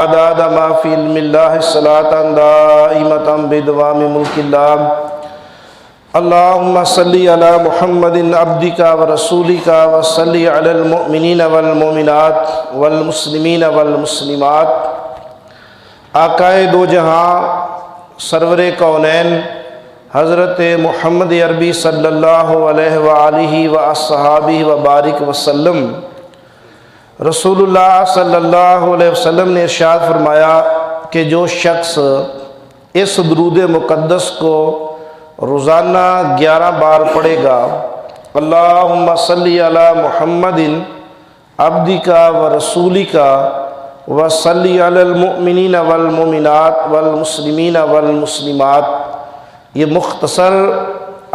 عدد ما فی علم اللہ صلاۃ دائمۃ بدوام ملک اللہ اللہم صلی علی محمد عبدک ورسولک وصلی علی المؤمنین والمؤمنات والمسلمین والمسلمات۔ آقائے دو جہاں سرور کونین حضرت محمد عربی صلی اللہ علیہ وآلہ وصحابہ وبارک وسلم، رسول اللہ صلی اللہ علیہ وسلم نے ارشاد فرمایا کہ جو شخص اس درود مقدس کو روزانہ 11 بار پڑھے گا، اللہم صلی علی محمد عبدک ورسولک وصلی علی المؤمنین والمؤمنات والمسلمین والمسلمات، یہ مختصر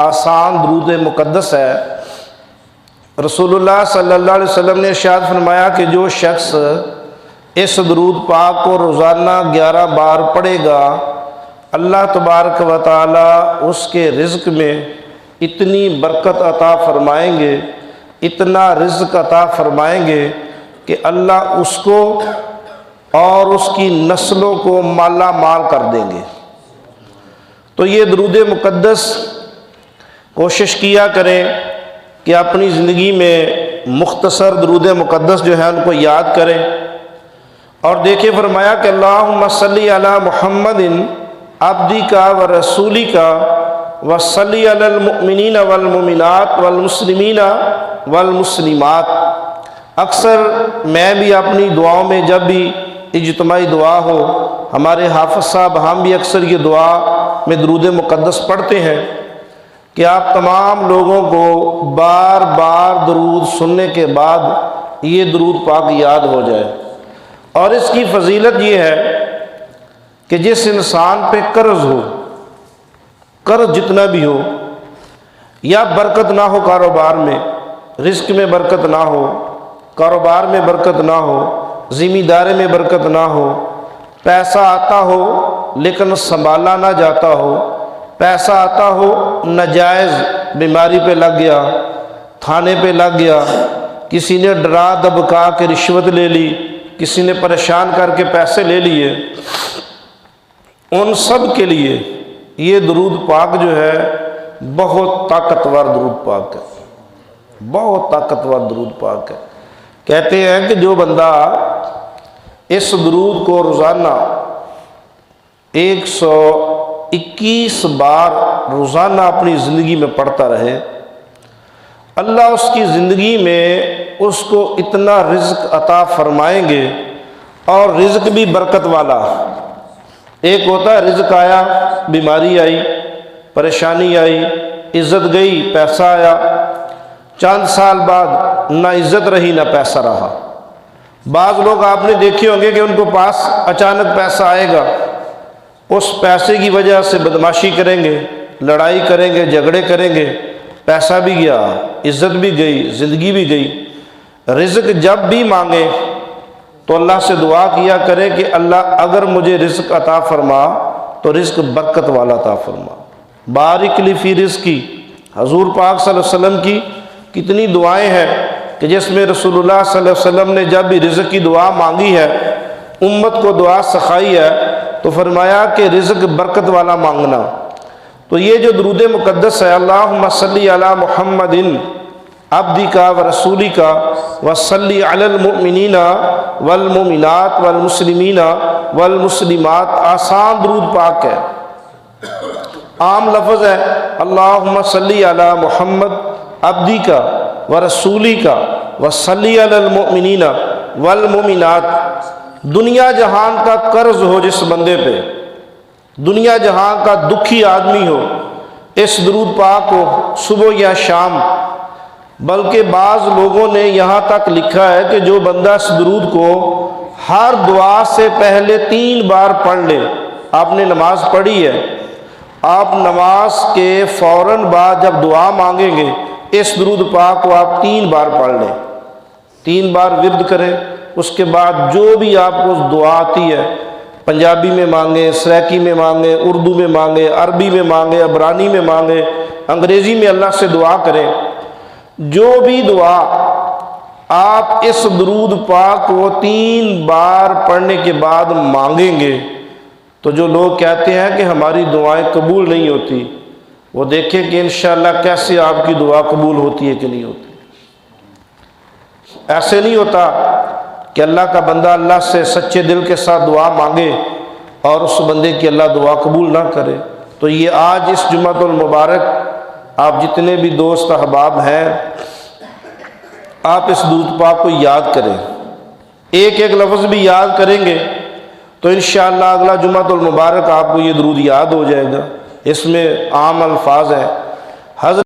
آسان درود مقدس ہے۔ رسول اللہ صلی اللہ علیہ وسلم نے ارشاد فرمایا کہ جو شخص اس درود پاک کو روزانہ 11 بار پڑھے گا، اللہ تبارک و تعالی اس کے رزق میں اتنی برکت عطا فرمائیں گے، اتنا رزق عطا فرمائیں گے کہ اللہ اس کو اور اس کی نسلوں کو مالا مال کر دیں گے۔ تو یہ درود مقدس کوشش کیا کریں کہ اپنی زندگی میں مختصر درود مقدس جو ہے ان کو یاد کریں، اور دیکھیں فرمایا کہ اللہم صلی علی محمد عبدک ورسولک وصلی علی المؤمنین والمؤمنات والمسلمین والمسلمات۔ اکثر میں بھی اپنی دعاؤں میں جب بھی اجتماعی دعا ہو، ہمارے حافظ صاحب ہم بھی اکثر یہ دعا میں درود مقدس پڑھتے ہیں کہ آپ تمام لوگوں کو بار بار درود سننے کے بعد یہ درود پاک یاد ہو جائے۔ اور اس کی فضیلت یہ ہے کہ جس انسان پہ قرض ہو، قرض جتنا بھی ہو، یا برکت نہ ہو کاروبار میں، رزق میں برکت نہ ہو، کاروبار میں برکت نہ ہو، ذمہ میں برکت نہ ہو، پیسہ آتا ہو لیکن سنبھالا نہ جاتا ہو، پیسہ آتا ہو ناجائز بیماری پہ لگ گیا، تھانے پہ لگ گیا، کسی نے ڈرا دبکا کے رشوت لے لی، کسی نے پریشان کر کے پیسے لے لیے، ان سب کے لیے یہ درود پاک جو ہے بہت طاقتور درود پاک ہے، بہت طاقتور درود پاک ہے۔ کہتے ہیں کہ جو بندہ اس درود کو روزانہ 121 بار روزانہ اپنی زندگی میں پڑھتا رہے، اللہ اس کی زندگی میں اس کو اتنا رزق عطا فرمائیں گے، اور رزق بھی برکت والا۔ ایک ہوتا ہے رزق آیا، بیماری آئی، پریشانی آئی، عزت گئی، پیسہ آیا، چند سال بعد نہ عزت رہی نہ پیسہ رہا۔ بعض لوگ آپ نے دیکھے ہوں گے کہ ان کو پاس اچانک پیسہ آئے گا، اس پیسے کی وجہ سے بدماشی کریں گے، لڑائی کریں گے، جھگڑے کریں گے، پیسہ بھی گیا، عزت بھی گئی، زندگی بھی گئی۔ رزق جب بھی مانگے تو اللہ سے دعا کیا کرے کہ اللہ اگر مجھے رزق عطا فرما تو رزق برکت والا عطا فرما، بارک لی فی رزقی۔ حضور پاک صلی اللہ علیہ وسلم کی کتنی دعائیں ہیں کہ جس میں رسول اللہ صلی اللہ علیہ وسلم نے جب بھی رزق کی دعا مانگی ہے، امت کو دعا سکھائی ہے، تو فرمایا کہ رزق برکت والا مانگنا۔ تو یہ جو درود مقدس ہے، اللہم صلی علی محمد عبدک ورسولک وصلی علی المؤمنین والمؤمنات والمسلمین والمسلمات، آسان درود پاک ہے، عام لفظ ہے، اللہم صلی علی محمد عبدک ورسولک وصلی علی المؤمنین والمؤمنات۔ دنیا جہان کا قرض ہو جس بندے پہ، دنیا جہان کا دکھی آدمی ہو، اس درود پاک کو صبح یا شام، بلکہ بعض لوگوں نے یہاں تک لکھا ہے کہ جو بندہ اس درود کو ہر دعا سے پہلے 3 بار پڑھ لے، آپ نے نماز پڑھی ہے، آپ نماز کے فوراً بعد جب دعا مانگیں گے اس درود پاک کو آپ 3 بار پڑھ لیں، 3 بار ورد کریں، اس کے بعد جو بھی آپ کو دعا آتی ہے، پنجابی میں مانگیں، سریکی میں مانگیں، اردو میں مانگیں، عربی میں مانگیں، عبرانی میں مانگیں، انگریزی میں اللہ سے دعا کریں، جو بھی دعا آپ اس درود پاک کو 3 بار پڑھنے کے بعد مانگیں گے تو جو لوگ کہتے ہیں کہ ہماری دعائیں قبول نہیں ہوتی، وہ دیکھیں کہ انشاءاللہ کیسے آپ کی دعا قبول ہوتی ہے کہ نہیں ہوتی۔ ایسے نہیں ہوتا کہ اللہ کا بندہ اللہ سے سچے دل کے ساتھ دعا مانگے اور اس بندے کی اللہ دعا قبول نہ کرے۔ تو یہ آج اس جمعۃ المبارک آپ جتنے بھی دوست احباب ہیں، آپ اس درود پاک کو یاد کریں، ایک ایک لفظ بھی یاد کریں گے تو انشاءاللہ اگلا جمعۃ المبارک آپ کو یہ درود یاد ہو جائے گا۔ اس میں عام الفاظ ہیں۔ حضرت